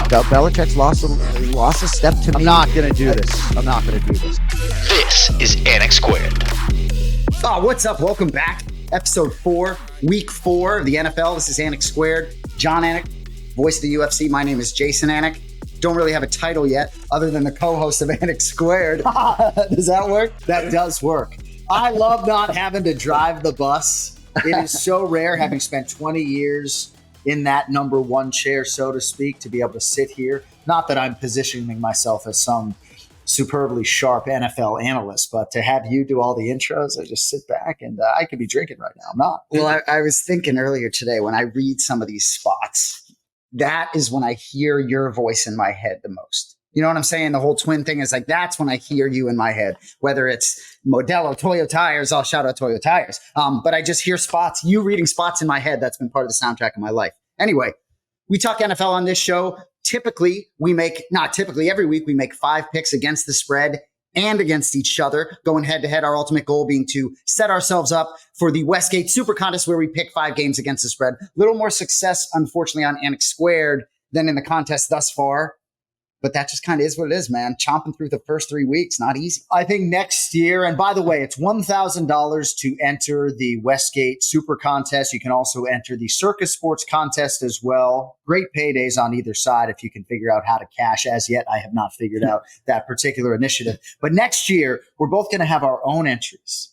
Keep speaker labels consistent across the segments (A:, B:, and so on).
A: Belichick's lost a step to me.
B: I'm not going to do this.
C: This is Anik Squared.
B: Oh, what's up? Welcome back. Episode 4, Week 4 of the NFL. This is Anik Squared. Jon Anik, voice of the UFC. My name is Jason Anik. Don't really have a title yet other than the co-host of Anik Squared. Does that work? That does work. I love not having to drive the bus. It is so rare, having spent 20 years in that number one chair, so to speak, to be able to sit here. Not that I'm positioning myself as some superbly sharp NFL analyst, but to have you do all the intros, I just sit back and I could be drinking right now. I'm not. Well, I was thinking earlier today when I read some of these spots, that is when I hear your voice in my head the most. You know what I'm saying? The whole twin thing is like, that's when I hear you in my head, whether it's Modelo, Toyo tires, I'll shout out Toyo tires. But I just hear spots, you reading spots in my head. That's been part of the soundtrack of my life. Anyway, we talk NFL on this show. Every week we make 5 picks against the spread and against each other, going head to head. Our ultimate goal being to set ourselves up for the Westgate Super Contest, where we pick 5 games against the spread. Little more success, unfortunately, on Anik Squared than in the contest thus far. But that just kind of is what it is, man. Chomping through the first 3 weeks, not easy. I think next year, and by the way, it's $1,000 to enter the Westgate Super Contest. You can also enter the Circus Sports Contest as well. Great paydays on either side if you can figure out how to cash. As yet, I have not figured out that particular initiative. But next year, we're both going to have our own entries.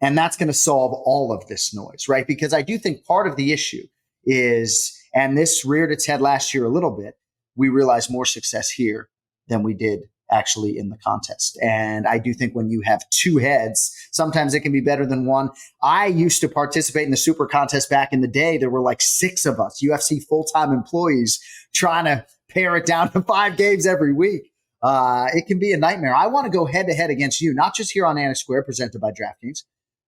B: And that's going to solve all of this noise, right? Because I do think part of the issue is, and this reared its head last year a little bit, we realized more success here than we did actually in the contest. And I do think when you have 2 heads, sometimes it can be better than one. I used to participate in the Super Contest back in the day. There were like 6 of us, UFC full-time employees, trying to pare it down to 5 games every week. It can be a nightmare. I want to go head-to-head against you, not just here on Anik Square, presented by DraftKings,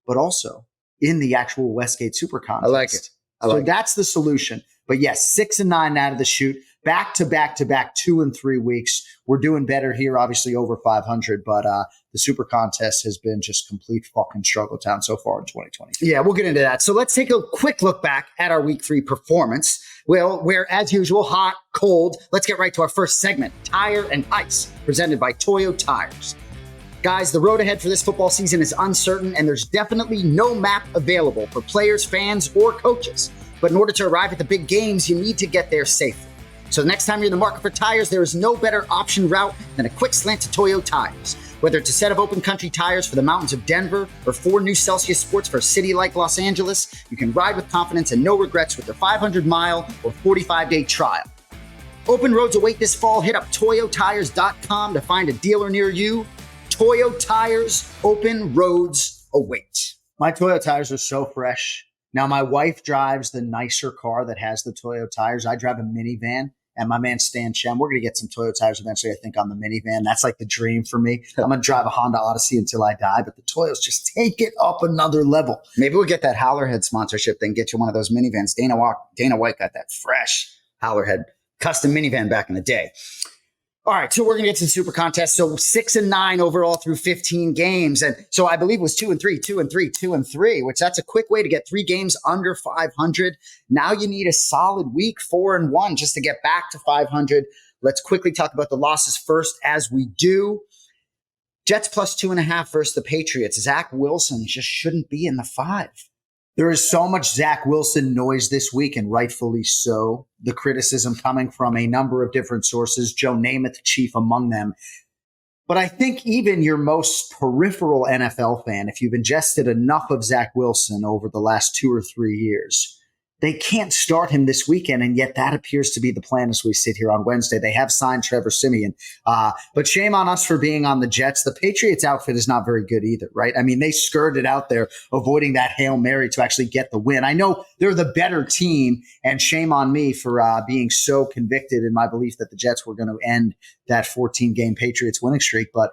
B: but also in the actual Westgate Super Contest.
A: I like it.
B: So that's the solution. But yes, 6-9 out of the chute. Back to back to back 2 and 3 weeks. We're doing better here, obviously over 500, but the Super Contest has been just complete fucking struggle town so far in 2020. Yeah, we'll get into that. So let's take a quick look back at our week 3 performance. Well, we're as usual, hot, cold. Let's get right to our first segment, Tire and Ice, presented by Toyo Tires. Guys, the road ahead for this football season is uncertain, and there's definitely no map available for players, fans, or coaches. But in order to arrive at the big games, you need to get there safely. So the next time you're in the market for tires, there is no better option route than a quick slant to Toyo Tires. Whether it's a set of open country tires for the mountains of Denver or 4 new Celsius sports for a city like Los Angeles, you can ride with confidence and no regrets with their 500-mile or 45-day trial. Open roads await this fall. Hit up toyotires.com to find a dealer near you. Toyo Tires, open roads await. My Toyo tires are so fresh. Now, my wife drives the nicer car that has the Toyo tires. I drive a minivan. And my man Stan Shem, we're going to get some Toyo tires eventually, I think, on the minivan. That's like the dream for me. I'm going to drive a Honda Odyssey until I die, but the Toyos just take it up another level. Maybe we'll get that Howlerhead sponsorship, then get you one of those minivans. Dana White got that fresh Howlerhead custom minivan back in the day. All right, so we're going to get to the Super Contest. So 6-9 overall through 15 games. And so I believe it was 2-3, 2-3, 2-3, which that's a quick way to get 3 games under 500. Now you need a solid week, 4-1, just to get back to 500. Let's quickly talk about the losses first, as we do. Jets plus 2.5 versus the Patriots. Zach Wilson just shouldn't be in the 5. There is so much Zach Wilson noise this week, and rightfully so. The criticism coming from a number of different sources, Joe Namath chief among them. But I think even your most peripheral NFL fan, if you've ingested enough of Zach Wilson over the last 2 or 3 years, they can't start him this weekend, and yet that appears to be the plan as we sit here on Wednesday. They have signed Trevor Siemian. But shame on us for being on the Jets. The Patriots outfit is not very good either, right? I mean, they skirted out there, avoiding that Hail Mary to actually get the win. I know they're the better team, and shame on me for being so convicted in my belief that the Jets were going to end that 14-game Patriots winning streak. But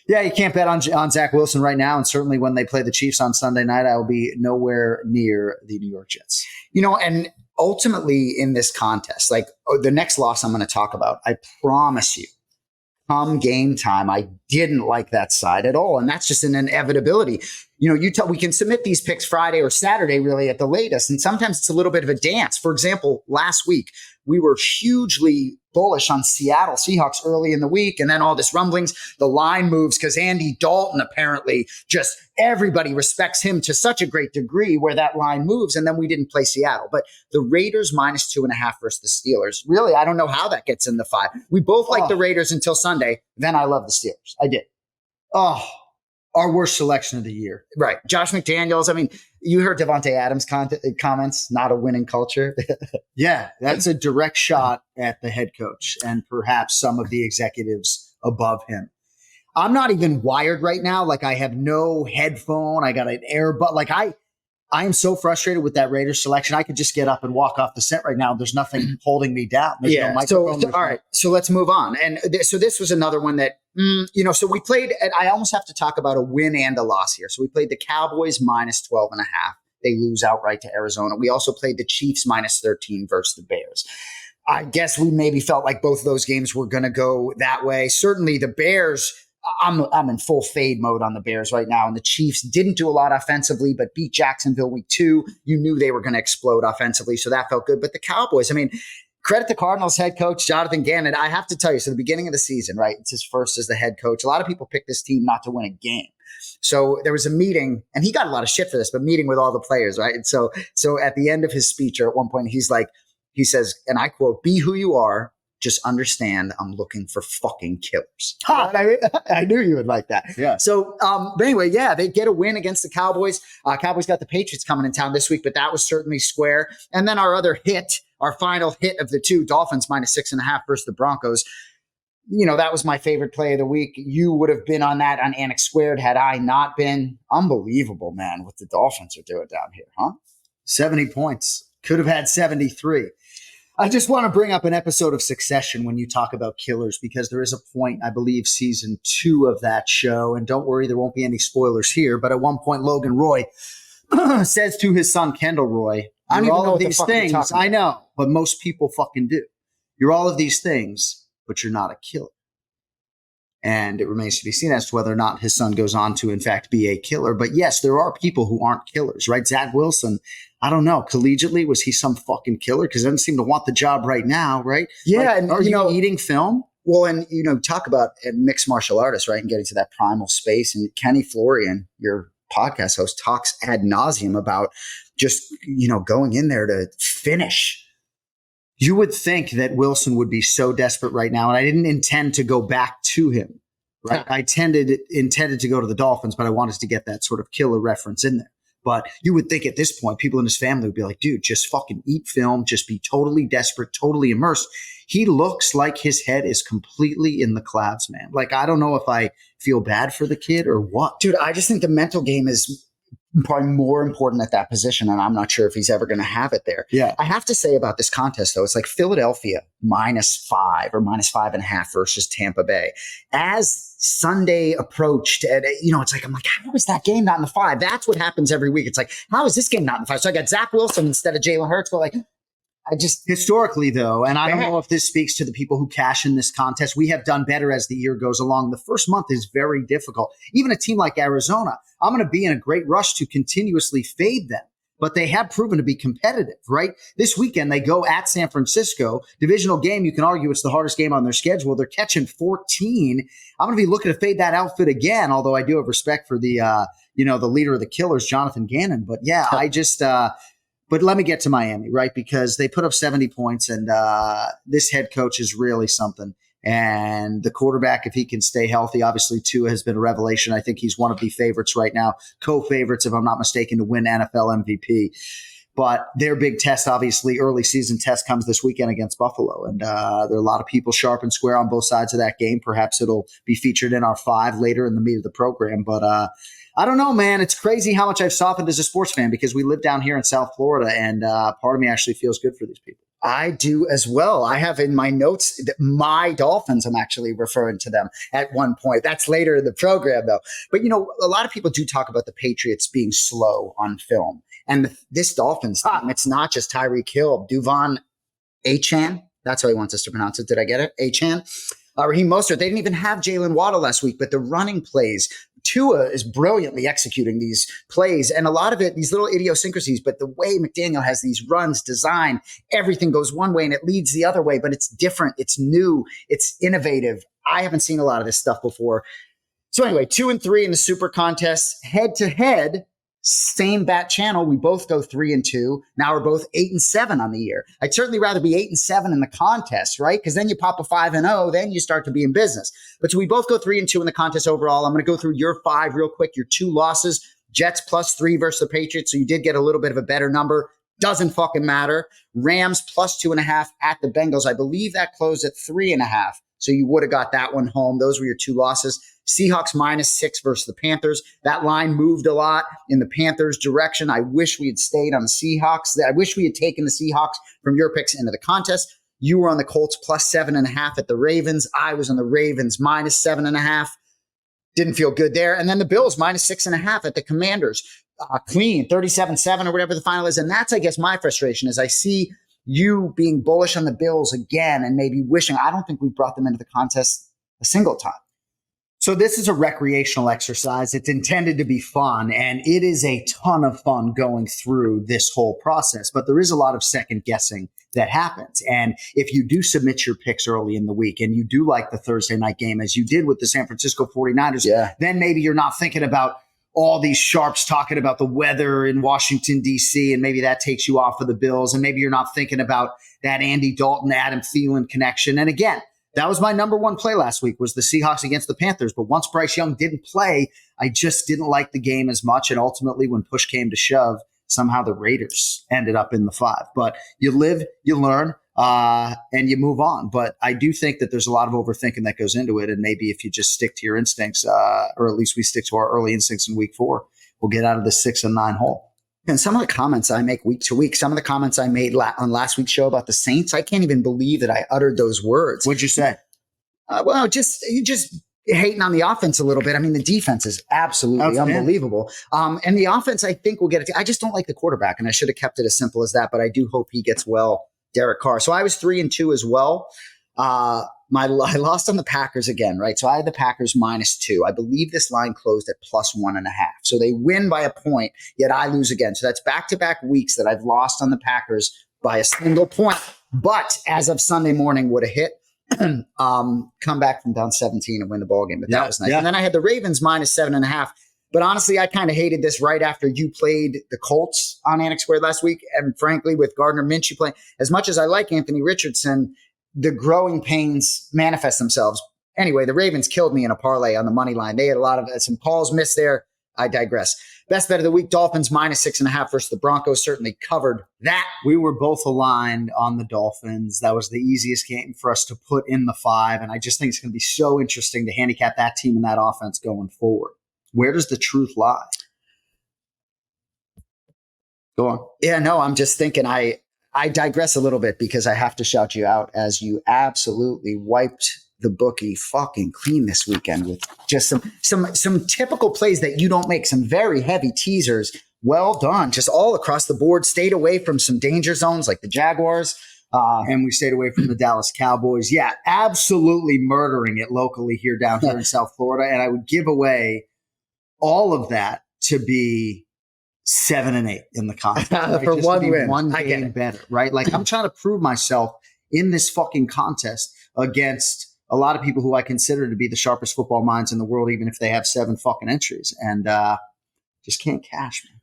B: yeah, you can't bet on Zach Wilson right now. And certainly when they play the Chiefs on Sunday night, I will be nowhere near the New York Jets. You know, and ultimately in this contest, like the next loss I'm going to talk about, I promise you, come game time, I didn't like that side at all. And that's just an inevitability. We can submit these picks Friday or Saturday really at the latest. And sometimes it's a little bit of a dance. For example, last week, we were hugely bullish on Seattle Seahawks early in the week. And then all this rumblings, the line moves because Andy Dalton apparently just everybody respects him to such a great degree where that line moves. And then we didn't play Seattle. But the Raiders -2.5 versus the Steelers. Really, I don't know how that gets in the 5. We both like the Raiders until Sunday. Then I love the Steelers. I did. Oh, our worst selection of the year. Right. Josh McDaniels. I mean, you heard Devontae Adams' comments, not a winning culture. Yeah, that's a direct shot at the head coach and perhaps some of the executives above him. I'm not even wired right now. Like I have no headphone. I got an earbud. Like I am so frustrated with that Raiders selection. I could just get up and walk off the set right now. There's nothing holding me down. There's no microphone. All right. So let's move on. And so this was another one that, so we played, and I almost have to talk about a win and a loss here. So we played the Cowboys -12.5. They lose outright to Arizona. We also played the Chiefs -13 versus the Bears. I guess we maybe felt like both of those games were going to go that way. Certainly the Bears, I'm in full fade mode on the Bears right now. And the Chiefs didn't do a lot offensively, but beat Jacksonville week 2. You knew they were going to explode offensively. So that felt good. But the Cowboys, I mean, credit the Cardinals head coach, Jonathan Gannon. I have to tell you, so the beginning of the season, right? It's his first as the head coach. A lot of people picked this team not to win a game. So there was a meeting, and he got a lot of shit for this, but meeting with all the players, right? And so at the end of his speech, or at one point, he says, and I quote, "Be who you are. Just understand I'm looking for fucking killers." I knew you would like that. Yeah. So, but anyway, yeah, they get a win against the Cowboys. Cowboys got the Patriots coming in town this week, but that was certainly square. And then our final hit of the 2, Dolphins -6.5 versus the Broncos. That was my favorite play of the week. You would have been on that on Anik Squared had I not been. Unbelievable, man, what the Dolphins are doing down here, huh? 70 points. Could have had 73. I just want to bring up an episode of Succession when you talk about killers, because there is a point, I believe, season 2 of that show. And don't worry, there won't be any spoilers here. But at one point, Logan Roy says to his son, Kendall Roy, I don't even know what these things. I know, but most people fucking do. You're all of these things, but you're not a killer. And it remains to be seen as to whether or not his son goes on to, in fact, be a killer. But yes, there are people who aren't killers, right? Zach Wilson, I don't know. Collegiately, was he some fucking killer? Because he doesn't seem to want the job right now, right? Yeah. And are you eating film? Well, and, talk about a mixed martial artist, right? And getting to that primal space. And Kenny Florian, your podcast host, talks ad nauseum about just, going in there to finish. You would think that Wilson would be so desperate right now, and I didn't intend to go back to him, right? I intended to go to the Dolphins, but I wanted to get that sort of killer reference in there. But you would think at this point, people in his family would be like, dude, just fucking eat film, just be totally desperate, totally immersed. He looks like his head is completely in the clouds, man. Like, I don't know if I feel bad for the kid or what. Dude, I just think the mental game is probably more important at that position, and I'm not sure if he's ever going to have it there. Yeah. I have to say about this contest, though, it's like Philadelphia -5 or -5.5 versus Tampa Bay. As Sunday approached, and it's like, I'm like, how is that game not in the 5? That's what happens every week. It's like, how is this game not in the 5? So I got Zach Wilson instead of Jalen Hurts. But like, I just historically, though, and I don't know if this speaks to the people who cash in this contest, we have done better as the year goes along. The first month is very difficult. Even a team like Arizona, I'm going to be in a great rush to continuously fade them. But they have proven to be competitive, right? This weekend, they go at San Francisco. Divisional game, you can argue it's the hardest game on their schedule. They're catching 14. I'm going to be looking to fade that outfit again, although I do have respect for the leader of the killers, Jonathan Gannon. But yeah, but let me get to Miami, right? Because they put up 70 points, and this head coach is really something. And the quarterback, if he can stay healthy, obviously Tua has been a revelation. I think he's one of the favorites right now, co-favorites, if I'm not mistaken, to win NFL MVP. But their big test, obviously, early season test comes this weekend against Buffalo. And there are a lot of people sharp and square on both sides of that game. Perhaps it'll be featured in our 5 later in the meat of the program. But I don't know, man. It's crazy how much I've softened as a sports fan, because we live down here in South Florida, and part of me actually feels good for these people. I do as well. I have in my notes that my Dolphins, I'm actually referring to them at one point. That's later in the program, though. But, a lot of people do talk about the Patriots being slow on film. And this Dolphins team, it's not just Tyreek Hill. Duvon Achan, that's how he wants us to pronounce it. Did I get it? Achan. Raheem Mostert. They didn't even have Jalen Waddle last week, but the running plays, Tua is brilliantly executing these plays, and a lot of it, these little idiosyncrasies, but the way McDaniel has these runs designed, everything goes one way and it leads the other way, but it's different, it's new, it's innovative. I haven't seen a lot of this stuff before. So anyway, 2-3 in the super contest, head to head, same bat channel. We both go 3-2. Now we're both 8-7 on the year. I'd certainly rather be 8-7 in the contest, right? Because then you pop a 5-0, then you start to be in business. But so we both go 3-2 in the contest overall. I'm going to go through your 5 real quick. Your 2 losses, Jets +3 versus the Patriots. So you did get a little bit of a better number. Doesn't fucking matter. Rams +2.5 at the Bengals. I believe that closed at 3.5. So you would have got that one home. Those were your 2 losses. Seahawks -6 versus the Panthers. That line moved a lot in the Panthers' direction. I wish we had stayed on the Seahawks. I wish we had taken the Seahawks from your picks into the contest. You were on the Colts +7.5 at the Ravens. I was on the Ravens -7.5. Didn't feel good there. And then the Bills -6.5 at the Commanders. Clean, 37-7 or whatever the final is. And that's, I guess, my frustration is I see you being bullish on the Bills again and maybe wishing. I don't think we've brought them into the contest a single time. So this is a recreational exercise. It's intended to be fun, and it is a ton of fun going through this whole process. But there is a lot of second guessing that happens. And if you do submit your picks early in the week and you do like the Thursday night game, as you did with the San Francisco 49ers, then maybe you're not thinking about all these sharps talking about the weather in Washington, D.C., and maybe that takes you off of the Bills. And maybe you're not thinking about that Andy Dalton, Adam Thielen connection. And again, that was my number 1 play last week, was the Seahawks against the Panthers. But once Bryce Young didn't play, I just didn't like the game as much. And ultimately, when push came to shove, somehow the Raiders ended up in the 5. But you live, you learn, and you move on. But I do think that there's a lot of overthinking that goes into it. And maybe if you just stick to your instincts, or at least we stick to our early instincts in week 4, we'll get out of the 6 and 9 hole. And some of the comments I make week to week, some of the comments I made on last week's show about the Saints, I can't even believe that I uttered those words. What'd you say?
A: Well, just hating on the offense a little bit. I mean, the defense is absolutely unbelievable. And the offense, I think, will get it. I just don't like the quarterback, and I should have kept it as simple as that, but I do hope he gets well, Derek Carr. So I was 3-2 as well. I lost on the Packers again, right? So I had the Packers -2. I believe this line closed at +1.5. So they win by a point, yet I lose again. So that's back-to-back weeks that I've lost on the Packers by a single point. But as of Sunday morning, would have hit. Come back from down 17 and win the ball game. But that was nice. Yeah. And then I had the Ravens -7.5. But honestly, I kind of hated this right after you played the Colts on Anik Squared last week. And frankly, with Gardner Minshew playing, as much as I like Anthony Richardson, the growing pains manifest themselves. Anyway, the Ravens killed me in a parlay on the money line. They had a lot of some calls missed there. I digress. Best bet of the week, Dolphins -6.5 versus the Broncos. Certainly covered that.
B: We were both aligned on the Dolphins. That was the easiest game for us to put in the 5. And I just think it's going to be so interesting to handicap that team and that offense going forward. Where does the truth lie? Go on.
A: Yeah, no, I'm just thinking I digress a little bit because I have to shout you out as you absolutely wiped the bookie fucking clean this weekend with just some typical plays that you don't make, some very heavy teasers. Well done. Just all across the board. Stayed away from some danger zones like the Jaguars.
B: And we stayed away from the Dallas Cowboys. Yeah, absolutely murdering it locally down here in South Florida. And I would give away all of that to be 7-8 in the contest. Right?
A: For one win.
B: One game better, right? Like I'm trying to prove myself in this fucking contest against a lot of people who I consider to be the sharpest football minds in the world, even if they have 7 fucking entries, and just can't cash, man.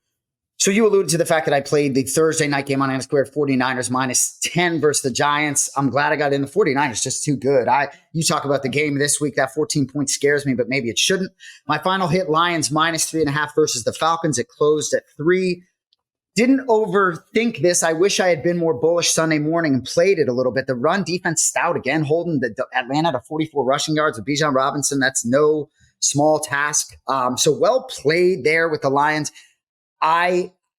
A: So you alluded to the fact that I played the Thursday night game on Anik Squared, 49ers -10 versus the Giants. I'm glad I got in. The 49ers just too good. You talk about the game this week, that 14 points scares me, but maybe it shouldn't. My final hit, Lions -3.5 versus the Falcons. It closed at 3. Didn't overthink this. I wish I had been more bullish Sunday morning and played it a little bit. The run defense stout again, holding the Atlanta to 44 rushing yards with Bijan Robinson. That's no small task. So well played there with the Lions.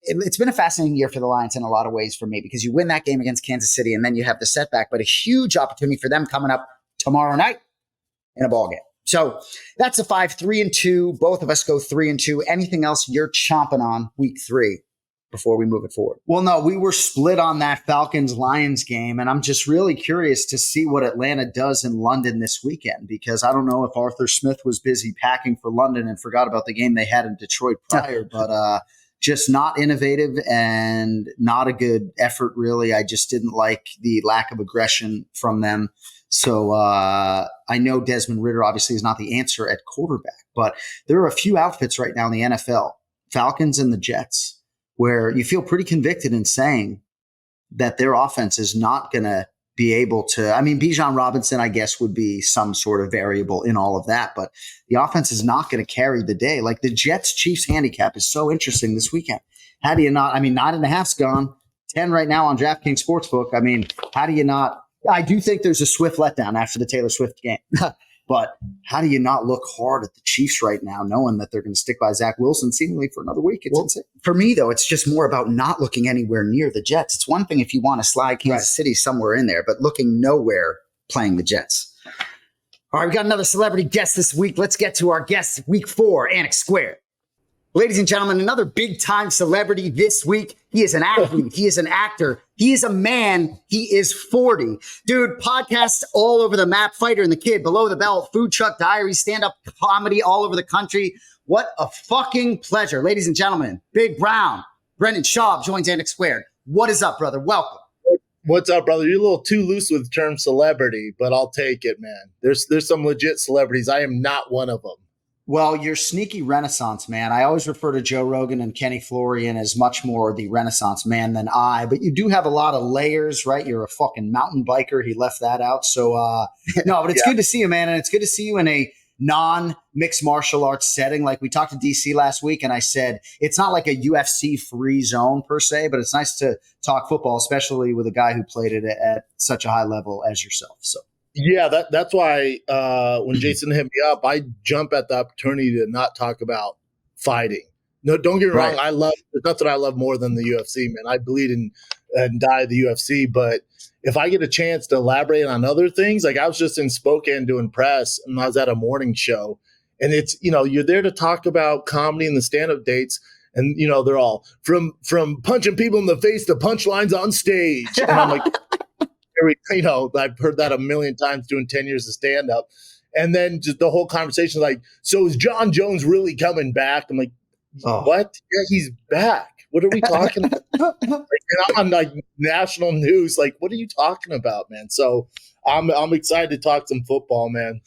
A: It's been a fascinating year for the Lions in a lot of ways for me because you win that game against Kansas City and then you have the setback, but a huge opportunity for them coming up tomorrow night in a ball game. So that's a 5, 3-2. Both of us go 3-2. Anything else you're chomping on week 3? before we move it forward.
B: Well, no, we were split on that Falcons-Lions game, and I'm just really curious to see what Atlanta does in London this weekend, because I don't know if Arthur Smith was busy packing for London and forgot about the game they had in Detroit prior, but just not innovative and not a good effort, really. I just didn't like the lack of aggression from them. So I know Desmond Ridder obviously is not the answer at quarterback, but there are a few outfits right now in the NFL, Falcons and the Jets, where you feel pretty convicted in saying that their offense is not going to be able to. I mean, Bijan Robinson, I guess, would be some sort of variable in all of that, but the offense is not going to carry the day. Like the Jets-Chiefs handicap is so interesting this weekend. How do you not? I mean, 9.5's gone, 10 right now on DraftKings Sportsbook. I mean, how do you not? I do think there's a swift letdown after the Taylor Swift game. But how do you not look hard at the Chiefs right now, knowing that they're going to stick by Zach Wilson seemingly for another week? It's insane.
A: For me, though, it's just more about not looking anywhere near the Jets. It's one thing if you want to slide Kansas City somewhere in there, but looking nowhere playing the Jets. All right, we got another celebrity guest this week. Let's get to our guest, week 4, Anik Squared. Ladies and gentlemen, another big-time celebrity this week. He is an athlete. He is an actor. He is a man. He is 40. Dude, podcasts all over the map, Fighter and the Kid, Below the Belt, Food Truck Diaries, stand-up comedy all over the country. What a fucking pleasure. Ladies and gentlemen, Big Brown, Brendan Schaub joins Anik Squared. What is up, brother? Welcome.
D: What's up, brother? You're a little too loose with the term celebrity, but I'll take it, man. There's some legit celebrities. I am not one of them.
B: Well, you're sneaky Renaissance man. I always refer to Joe Rogan and Kenny Florian as much more the Renaissance man than I, but you do have a lot of layers, right? You're a fucking mountain biker. He left that out. So, no, but it's good to see you, man. And it's good to see you in a non-mixed martial arts setting. Like we talked to DC last week and I said, it's not like a UFC free zone per se, but it's nice to talk football, especially with a guy who played it at such a high level as yourself. So.
D: Yeah, that's why when Jason hit me up, I jump at the opportunity to not talk about fighting. No, don't get me wrong. There's nothing I love more than the UFC, man. I bleed and die the UFC. But if I get a chance to elaborate on other things, like I was just in Spokane doing press and I was at a morning show, and it's, you're there to talk about comedy and the stand-up dates. And, they're all from punching people in the face to punchlines on stage. And I'm like, I've heard that a million times doing 10 years of stand-up. And then just the whole conversation, like, so is John Jones really coming back? I'm like, what? Yeah, he's back. What are we talking about? And I'm on national news. Like, what are you talking about, man? So I'm excited to talk some football, man.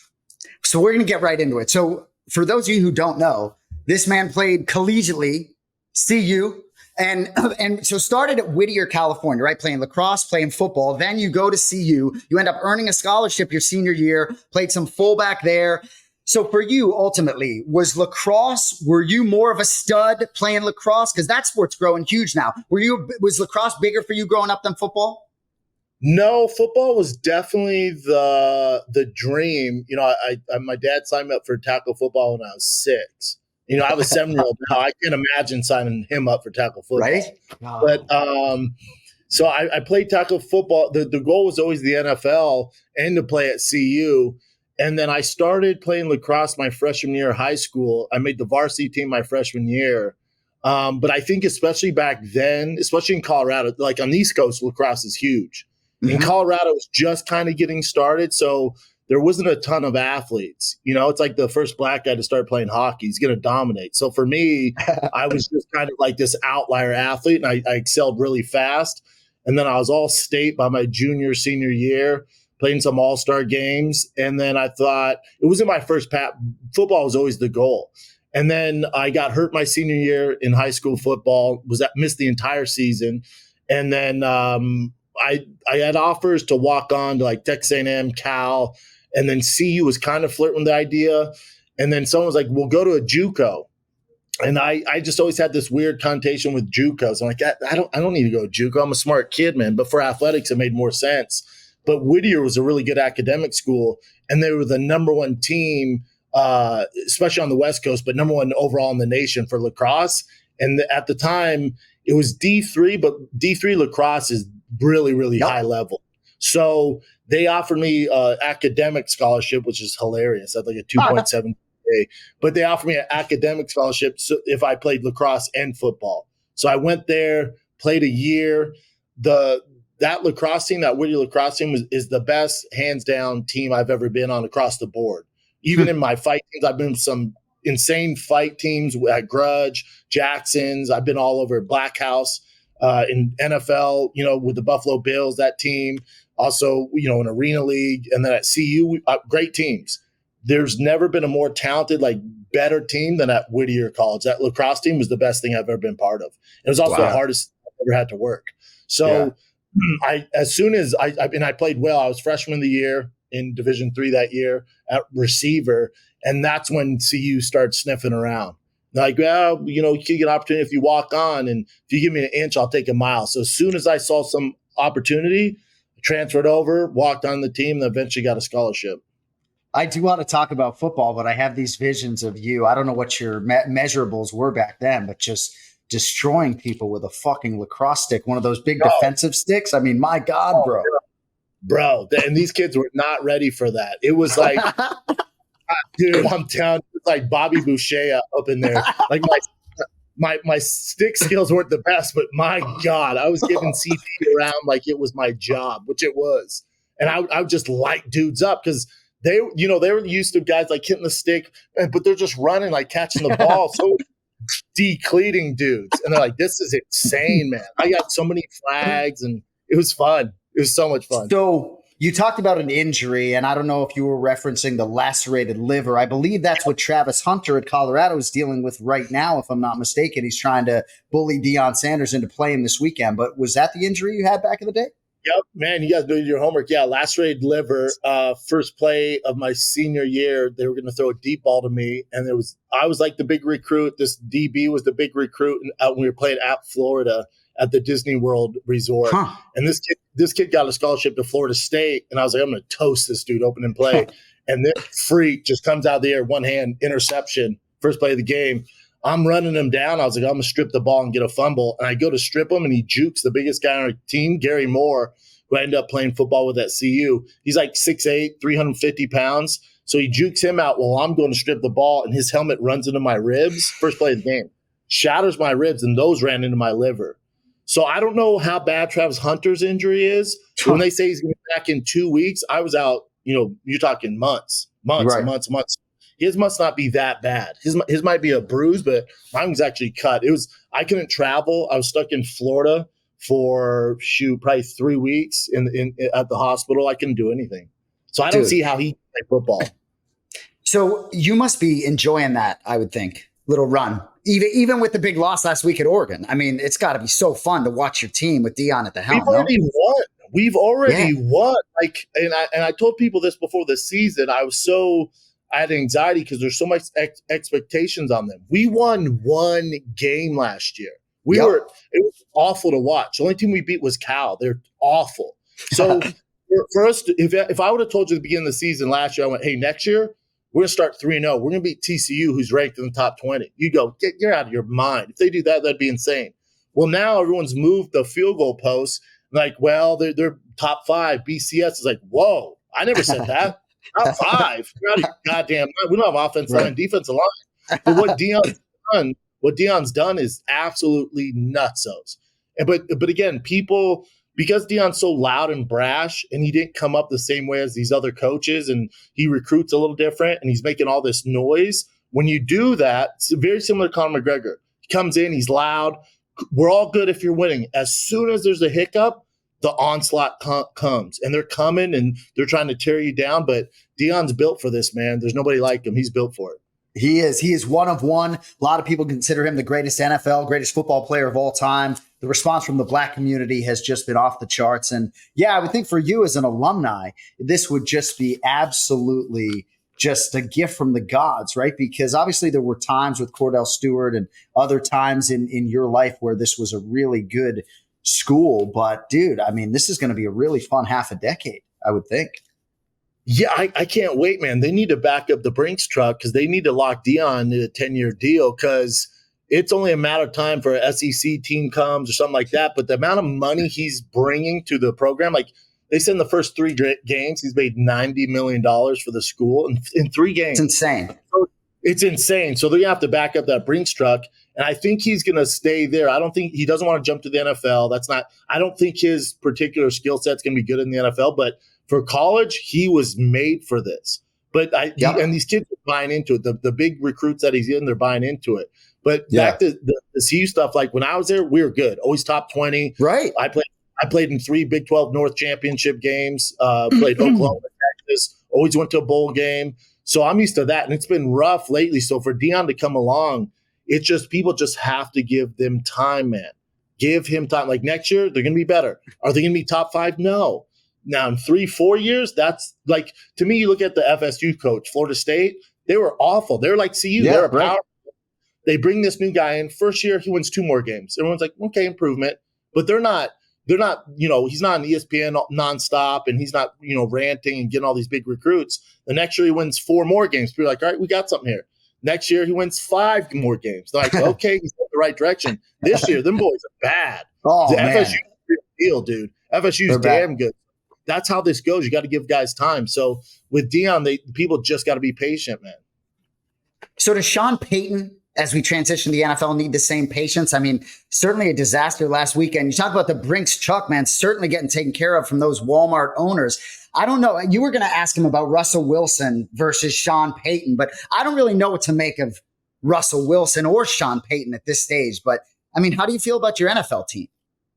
A: So we're going to get right into it. So for those of you who don't know, this man played collegiately, CU, and so started at Whittier, California, right? Playing lacrosse, playing football. Then you go to CU. You end up earning a scholarship your senior year, played some fullback there. So for you, ultimately, were you more of a stud playing lacrosse? Because that sport's growing huge now. Was lacrosse bigger for you growing up than football?
D: No, football was definitely the dream. My dad signed me up for tackle football when I was 6. I have a 7-year-old now. I can't imagine signing him up for tackle football.
A: Right?
D: But so I played tackle football. The goal was always the NFL and to play at CU. And then I started playing lacrosse my freshman year of high school. I made the varsity team my freshman year. But I think especially back then, especially in Colorado, like on the East Coast, lacrosse is huge. In Colorado, it was just kind of getting started. So there wasn't a ton of athletes. It's like the first black guy to start playing hockey. He's going to dominate. So for me, I was just kind of like this outlier athlete, and I excelled really fast. And then I was all state by my senior year, playing some all-star games. And then I thought it wasn't my first football was always the goal. And then I got hurt my senior year in high school football, missed the entire season. And then I had offers to walk on to like Texas A&M, Cal, and then CU was kind of flirting with the idea. And then someone was like, we'll go to a JUCO. And I just always had this weird connotation with JUCOs. I'm like, I don't need to go to JUCO. I'm a smart kid, man. But for athletics, it made more sense. But Whittier was a really good academic school, and they were the number one team, especially on the West Coast, but number one overall in the nation for lacrosse. And at the time, it was D3, but D3 lacrosse is really, really high level. So they offered me an academic scholarship, which is hilarious. That's like a 2.7 but they offered me an academic scholarship if I played lacrosse and football. So I went there, played a year. That lacrosse team, that Whittier lacrosse team is the best, hands down team I've ever been on across the board. Even in my fight teams, I've been in some insane fight teams at Grudge, Jackson's. I've been all over Black House, in NFL, with the Buffalo Bills, that team. Also, in Arena League, and then at CU, great teams. There's never been a more talented, better team than at Whittier College. That lacrosse team was the best thing I've ever been part of. It was also the hardest I've ever had to work. So as soon as I played well, I was freshman of the year in Division III that year at receiver, and that's when CU started sniffing around. You can get an opportunity if you walk on, and if you give me an inch, I'll take a mile. So as soon as I saw some opportunity, transferred over, walked on the team, and eventually got a scholarship.
B: I do want to talk about football, but I have these visions of you. I don't know what your measurables were back then, but just destroying people with a fucking lacrosse stick, one of those big defensive sticks. I mean, my God, bro.
D: Bro, and these kids were not ready for that. It was like, dude, I'm telling you, it's like Bobby Boucher up in there. Like my stick skills weren't the best, but my God, I was giving CP around like it was my job, which it was. And I would just light dudes up because they were used to guys like hitting the stick, but they're just running, like catching the ball. So decleating dudes. And they're like, this is insane, man. I got so many flags, and it was fun. It was so much fun.
B: So you talked about an injury, and I don't know if you were referencing the lacerated liver. I believe that's what Travis Hunter at Colorado is dealing with right now, if I'm not mistaken. He's trying to bully Deion Sanders into playing this weekend. But was that the injury you had back in the day?
D: Yep, man, you guys did your homework. Yeah, lacerated liver. First play of my senior year, they were going to throw a deep ball to me, and I was like the big recruit. This DB was the big recruit when we were playing at Florida at the Disney World Resort. And this kid got a scholarship to Florida State, and I was like, I'm going to toast this dude open and play. And this freak just comes out of the air, one hand, interception, first play of the game. I'm running him down. I was like, I'm going to strip the ball and get a fumble. And I go to strip him, and he jukes the biggest guy on our team, Gary Moore, who I ended up playing football with at CU. He's like 6'8", 350 pounds. So he jukes him out while I'm going to strip the ball, and his helmet runs into my ribs. First play of the game. Shatters my ribs, and those ran into my liver. So I don't know how bad Travis Hunter's injury is. When they say he's going to be back in 2 weeks, I was out, you're talking months. His must not be that bad. His might be a bruise, but mine was actually cut. I couldn't travel. I was stuck in Florida for probably 3 weeks at the hospital. I couldn't do anything. So I don't see how he can play football.
A: So you must be enjoying that, I would think. Little run. Even with the big loss last week at Oregon. I mean, it's got to be so fun to watch your team with Deion at the helm.
D: We've already won. And I told people this before the season. I had anxiety because there's so much expectations on them. We won one game last year. It was awful to watch. The only team we beat was Cal. They're awful. So for us, if I would have told you at the beginning of the season last year, I went, hey, next year, we're going to start 3-0. We're going to beat TCU, who's ranked in the top 20. You go, you're out of your mind. If they do that, that'd be insane. Well, now everyone's moved the field goal posts. Like, well, they're top 5. BCS is like, whoa, I never said that. Top 5. You're out of your goddamn mind. We don't have offensive line, defensive line. But what Deion's done is absolutely nutsos. But again, people, because Deion's so loud and brash, and he didn't come up the same way as these other coaches, and he recruits a little different, and he's making all this noise. When you do that, it's very similar to Conor McGregor. He comes in, he's loud. We're all good if you're winning. As soon as there's a hiccup, the onslaught comes, and they're coming, and they're trying to tear you down. But Deion's built for this, man. There's nobody like him. He's built for it.
B: He is one of one. A lot of people consider him the greatest greatest football player of all time. The response from the Black community has just been off the charts. And yeah, I would think for you as an alumni, this would just be absolutely just a gift from the gods, right? Because obviously there were times with Cordell Stewart and other times in your life where this was a really good school. But dude, I mean, this is going to be a really fun half a decade, I would think.
D: Yeah, I can't wait, man. They need to back up the Brinks truck because they need to lock Deion into a 10-year deal because it's only a matter of time for an SEC team comes or something like that. But the amount of money he's bringing to the program, like they said in the first 3 games, he's made $90 million for the school in 3 games.
A: It's insane.
D: So it's insane. So they have to back up that Brinks truck. And I think he's going to stay there. I don't think he doesn't want to jump to the NFL. I don't think his particular skill set's going to be good in the NFL, but for college, he was made for this. But and these kids are buying into it. The big recruits that he's in, they're buying into it. But back to the CU stuff, like when I was there, we were good. Always top 20.
A: Right.
D: I played in 3 Big 12 North championship games, played Oklahoma, Texas, always went to a bowl game. So I'm used to that. And it's been rough lately. So for Deion to come along, it's just people just have to give them time, man. Give him time. Like next year, they're going to be better. Are they going to be top 5? No. Now in 3-4 years, that's like, to me, you look at the FSU coach, Florida State, they were awful. They're like CU.
A: Yeah,
D: they're a power. They bring this new guy in. First year, he wins 2 more games. Everyone's like, okay, improvement. But they're not, he's not on ESPN nonstop and he's not, ranting and getting all these big recruits. The next year he wins 4 more games. People are like, all right, we got something here. Next year he wins 5 more games. They're like, okay, he's in the right direction. This year, them boys are bad.
B: Oh, man.
D: FSU's a real deal, dude. FSU's damn good. That's how this goes. You got to give guys time. So with Deion, people just got to be patient, man.
A: So does Sean Payton, as we transition to the NFL, need the same patience? I mean, certainly a disaster last weekend. You talk about the Brinks truck, man, certainly getting taken care of from those Walmart owners. I don't know. You were going to ask him about Russell Wilson versus Sean Payton, but I don't really know what to make of Russell Wilson or Sean Payton at this stage. But I mean, how do you feel about your NFL team?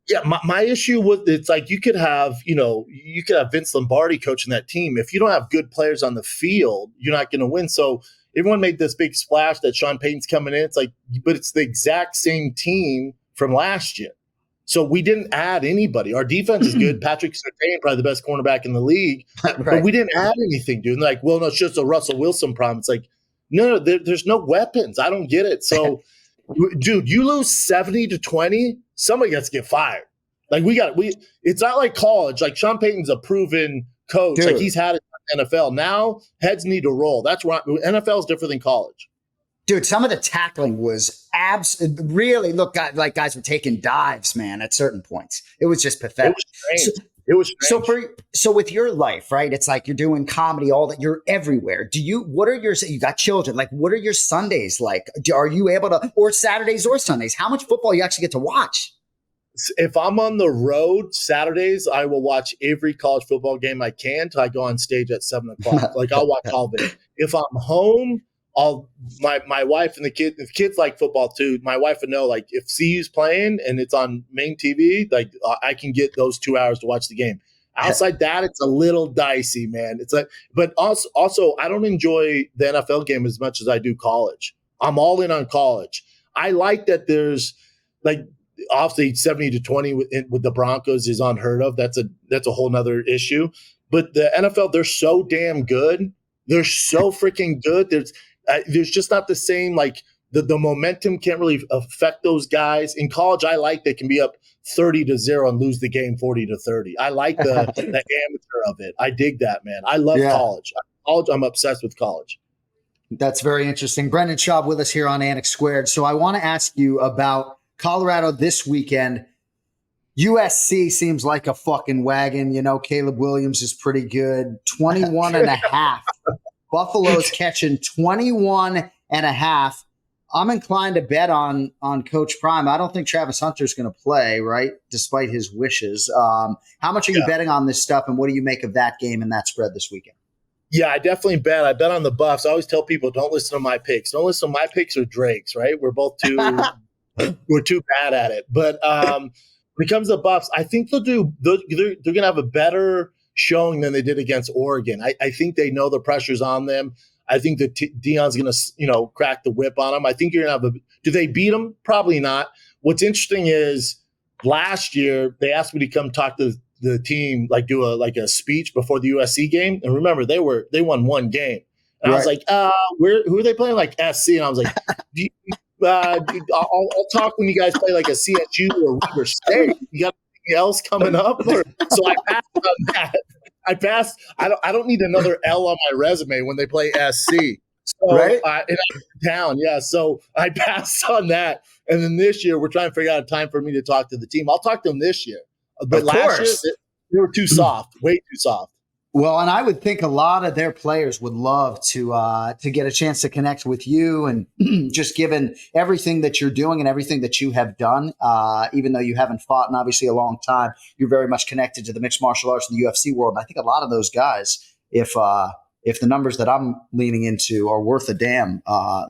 D: Yeah, my issue with it's like you could have Vince Lombardi coaching that team. If you don't have good players on the field, you're not going to win. So everyone made this big splash that Sean Payton's coming in. It's like, but it's the exact same team from last year. So we didn't add anybody. Our defense is good. Patrick Surtain, probably the best cornerback in the league.
A: Right.
D: But we didn't add anything, dude. And they're like, well, no, it's just a Russell Wilson problem. It's like, no, there's no weapons. I don't get it. So, dude, you lose 70-20, somebody has to get fired. Like it's not like college. Like Sean Payton's a proven coach.
A: Dude.
D: Like he's had it in the NFL. Now heads need to roll. That's why NFL is different than college.
A: Dude, some of the tackling was really like guys were taking dives, man, at certain points. It was just pathetic.
D: It was strange.
A: So with your life, right? It's like you're doing comedy, all that. You're everywhere. You got children. Like, what are your Sundays like? Are you able to, or Saturdays or Sundays? How much football you actually get to watch?
D: If I'm on the road Saturdays, I will watch every college football game I can till I go on stage at 7:00. Like I'll watch all of it. If I'm home, my wife and the kids like football too. My wife would know, like, if CU's playing and it's on main TV, like I can get those 2 hours to watch the game. Outside that, it's a little dicey, man. It's like, but also I don't enjoy the NFL game as much as I do college. I'm all in on college. I like that there's like, obviously 70-20 with the Broncos is unheard of. That's a whole nother issue. But the NFL, they're so damn good. They're so freaking good. There's just not the same, like the momentum can't really affect those guys. In college, I like they can be up 30-0 and lose the game 40-30. I like the amateur of it. I dig that, man. I love college. I'm obsessed with college.
A: That's very interesting. Brendan Schaub with us here on Anik Squared. So I want to ask you about Colorado this weekend. USC seems like a fucking wagon. Caleb Williams is pretty good. 21.5. Buffalo's catching 21.5. I'm inclined to bet on Coach Prime. I don't think Travis Hunter's going to play, right? Despite his wishes. How much are you betting on this stuff, and what do you make of that game and that spread this weekend?
D: Yeah, I definitely bet. I bet on the Buffs. I always tell people, don't listen to my picks. Don't listen to my picks or Drake's, right? We're both we're too bad at it. But when it comes to the Buffs, I think they're going to have a better showing than they did against Oregon. I think they know the pressure's on them. I think that Deion's going to, crack the whip on them. I think you're going to have do they beat them? Probably not. What's interesting is last year they asked me to come talk to the team, like do a speech before the USC game. And remember, they won one game. And I was like, who are they playing? Like SC. And I was like, I'll talk when you guys play like a CSU or Weber State. You got anything else coming up? So I passed on that. I don't need another L on my resume when they play SC. So,
A: right?
D: In town, yeah. So I passed on that. And then this year, we're trying to figure out a time for me to talk to the team. I'll talk to them this year. But last year, they were too soft, way too soft.
B: Well, and I would think a lot of their players would love to get a chance to connect with you, and just given everything that you're doing and everything that you have done, even though you haven't fought in obviously a long time, you're very much connected to the mixed martial arts and the UFC world. And I think a lot of those guys, if the numbers that I'm leaning into are worth a damn,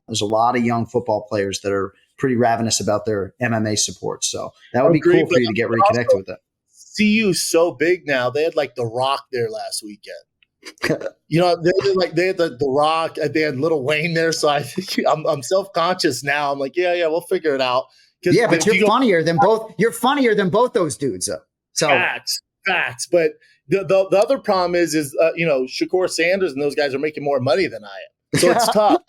B: there's a lot of young football players that are pretty ravenous about their MMA support. So that would be cool for you to get reconnected with them.
D: CU so big now. They had like The Rock there last weekend. You know, they had the Rock. They had Lil Wayne there. So I think I'm self-conscious now. I'm like, yeah, we'll figure it out.
A: Yeah, but you're funnier than both. You're funnier than both those dudes, though. So
D: facts. But the other problem is Shakur Sanders and those guys are making more money than I am. So it's tough.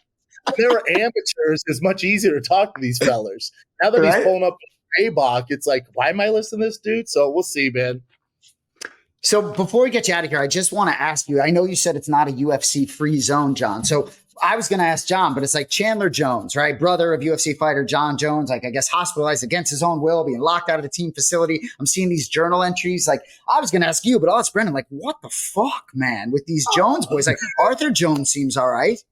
D: If they were amateurs, it's much easier to talk to these fellers. Now that he's pulling up Raybach, it's like, why am I listening to this dude? So we'll see, man.
A: So before we get you out of here, I just want to ask you, I know you said it's not a UFC free zone, John. So I was going to ask John, but it's like Chandler Jones, right? Brother of UFC fighter John Jones, like I guess hospitalized against his own will, being locked out of the team facility. I'm seeing these journal entries. Like I was going to ask you, but I'll ask Brendan, like, what the fuck, man, with these Jones boys? Like Arthur Jones seems all right.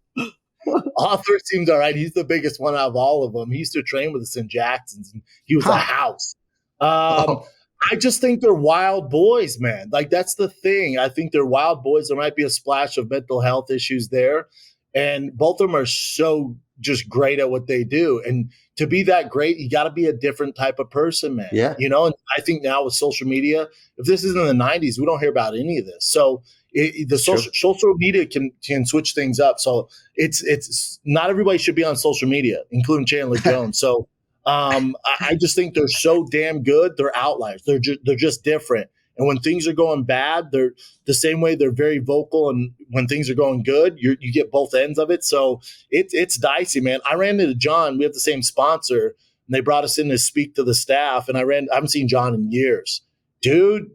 D: Arthur seems all right. He's the biggest one out of all of them. He used to train with us in Jackson's, and he was a house. I just think they're wild boys, man. Like, that's the thing. I think they're wild boys. There might be a splash of mental health issues there. And both of them are so just great at what they do. And to be that great, you got to be a different type of person, man.
B: Yeah.
D: You know, and I think now with social media, if this isn't in the 90s, we don't hear about any of this. So the social media can switch things up. So it's not everybody should be on social media, including Chandler Jones. So I just think they're so damn good. They're outliers. They're just different. And when things are going bad, they're the same way. They're very vocal, and when things are going good, you get both ends of it. So it's dicey, man. I ran into John. We have the same sponsor, and they brought us in to speak to the staff. And I haven't seen John in years, dude.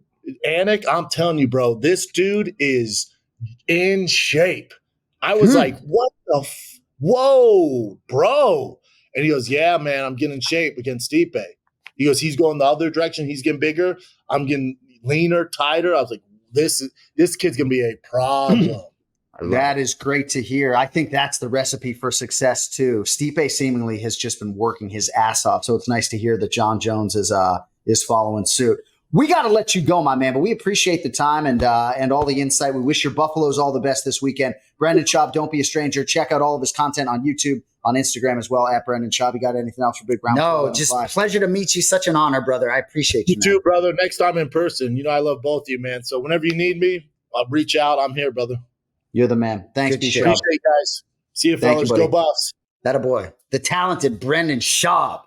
D: Anik, I'm telling you, bro, this dude is in shape. I was like, what the whoa, bro. And he goes, yeah, man, I'm getting in shape against Stipe. He goes, he's going the other direction. He's getting bigger. I'm getting leaner, tighter. I was like, this kid's going to be a problem.
B: That is great to hear. I think that's the recipe for success too. Stipe seemingly has just been working his ass off. So it's nice to hear that Jon Jones is following suit. We got to let you go, my man, but we appreciate the time and all the insight. We wish your Buffaloes all the best this weekend. Brendan Schaub, don't be a stranger. Check out all of his content on YouTube, on Instagram as well, at Brendan Schaub. You got anything else for Big Round?
A: No, just pleasure to meet you. Such an honor, brother. I appreciate you.
D: You too, brother. Next time in person. You know, I love both of you, man. So whenever you need me, I'll reach out. I'm here, brother.
B: You're the man. Thanks, B-Schaub.
D: Appreciate it, guys. See you, fellas. Go Buffs.
A: That a boy. The talented Brendan Schaub.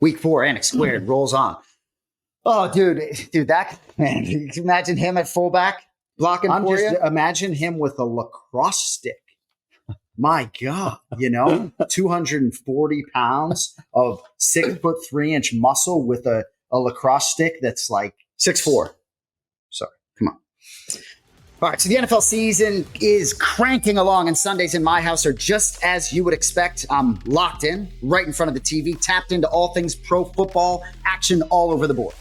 A: Week 4, Anik Squared rolls on. Oh, dude, that man. Can you imagine him at fullback blocking for you?
B: Imagine him with a lacrosse stick. My God, 240 pounds of 6'3" muscle with a lacrosse stick that's like
A: 6'4". Sorry, come on. All right, so the NFL season is cranking along, and Sundays in my house are just as you would expect. I'm locked in, right in front of the TV, tapped into all things pro football, action all over the board.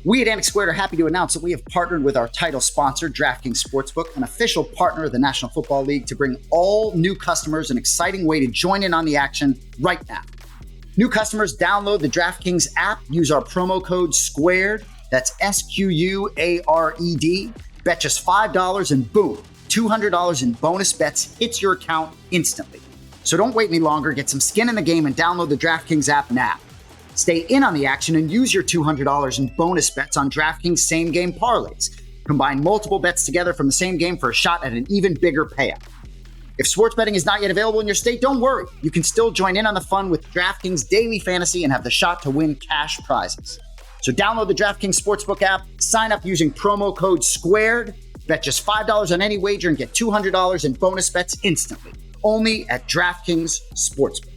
A: We at Anik Squared are happy to announce that we have partnered with our title sponsor, DraftKings Sportsbook, an official partner of the National Football League, to bring all new customers an exciting way to join in on the action right now. New customers download the DraftKings app, use our promo code SQUARED, that's SQUARED, bet just $5 and boom, $200 in bonus bets hits your account instantly. So don't wait any longer, get some skin in the game and download the DraftKings app now. Stay in on the action and use your $200 in bonus bets on DraftKings same-game parlays. Combine multiple bets together from the same game for a shot at an even bigger payout. If sports betting is not yet available in your state, don't worry. You can still join in on the fun with DraftKings Daily Fantasy and have the shot to win cash prizes. So download the DraftKings Sportsbook app, sign up using promo code SQUARED, bet just $5 on any wager and get $200 in bonus bets instantly. Only at DraftKings Sportsbook.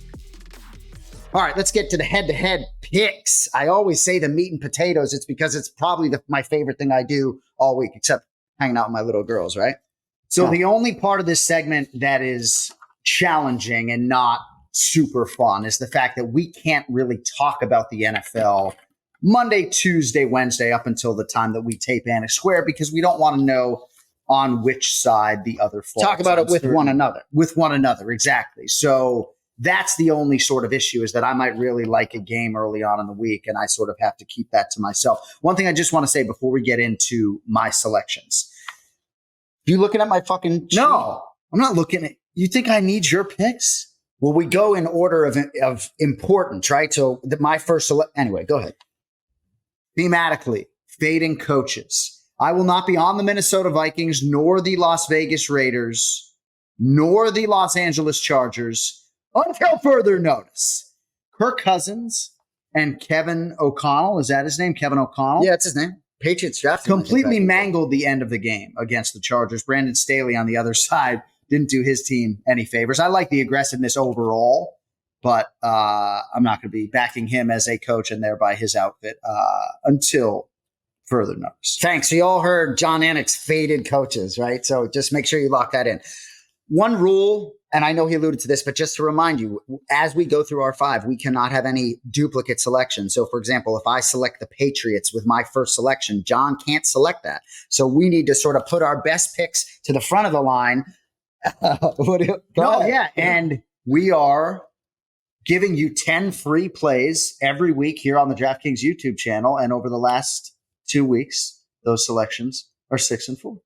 A: All right, let's get to the head-to-head picks. I always say the meat and potatoes. It's because it's probably my favorite thing I do all week, except hanging out with my little girls, right?
B: So the only part of this segment that is challenging and not super fun is the fact that we can't really talk about the NFL Monday, Tuesday, Wednesday, up until the time that we tape Anik Squared, because we don't want to know on which side the other falls.
A: Talk about it with one another.
B: With one another, exactly. So that's the only sort of issue, is that I might really like a game early on in the week, and I sort of have to keep that to myself. One thing I just want to say before we get into my selections.
A: You looking at my fucking sheet?
B: No, I'm not looking at. You think I need your picks?
A: Well, we go in order of importance, right? So my first anyway, go ahead.
B: Thematically, fading coaches. I will not be on the Minnesota Vikings, nor the Las Vegas Raiders, nor the Los Angeles Chargers until further notice. Kirk Cousins and Kevin O'Connell, is that his name? Kevin O'Connell?
A: Yeah, it's his name. Patriots drafted him.
B: Completely mangled the end of the game against the Chargers. Brandon Staley on the other side didn't do his team any favors. I like the aggressiveness overall, but I'm not going to be backing him as a coach and thereby his outfit until further notice.
A: Thanks. So you all heard Jon Anik's faded coaches, right? So just make sure you lock that in. One rule, and I know he alluded to this, but just to remind you, as we go through our 5, we cannot have any duplicate selections. So, for example, if I select the Patriots with my first selection, John can't select that. So we need to sort of put our best picks to the front of the line.
B: And we are giving you 10 free plays every week here on the DraftKings YouTube channel. And over the last 2 weeks, those selections are 6 and 4.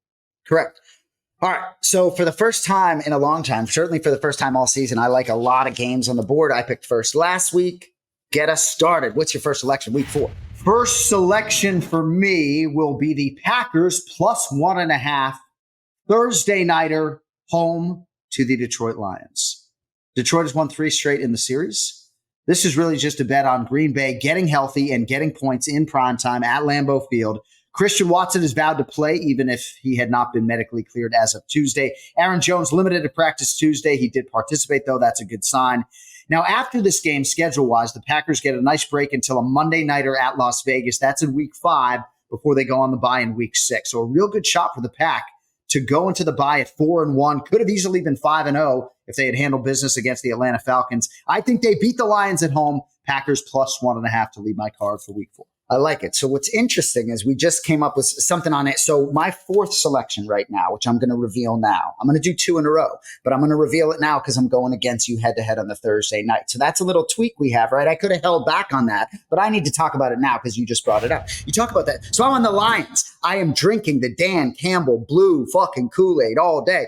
A: Correct. All right. So for the first time in a long time, certainly for the first time all season, I like a lot of games on the board. I picked first last week. Get us started. What's your first selection? Week 4.
B: First selection for me will be the Packers plus 1.5 Thursday nighter home to the Detroit Lions. Detroit has won 3 straight in the series. This is really just a bet on Green Bay getting healthy and getting points in primetime at Lambeau Field. Christian Watson is vowed to play, even if he had not been medically cleared as of Tuesday. Aaron Jones limited to practice Tuesday. He did participate, though. That's a good sign. Now, after this game, schedule-wise, the Packers get a nice break until a Monday nighter at Las Vegas. That's in week 5 before they go on the bye in week 6. So a real good shot for the Pack to go into the bye at 4-1. Could have easily been 5-0 if they had handled business against the Atlanta Falcons. I think they beat the Lions at home. Packers plus 1.5 to lead my card for week 4.
A: I like it. So what's interesting is we just came up with something on it. So my 4th selection right now, which I'm going to reveal now, I'm going to do 2 in a row, but I'm going to reveal it now because I'm going against you head to head on the Thursday night. So that's a little tweak we have, right? I could have held back on that, but I need to talk about it now because you just brought it up. You talk about that. So I'm on the Lions. I am drinking the Dan Campbell blue fucking Kool-Aid all day.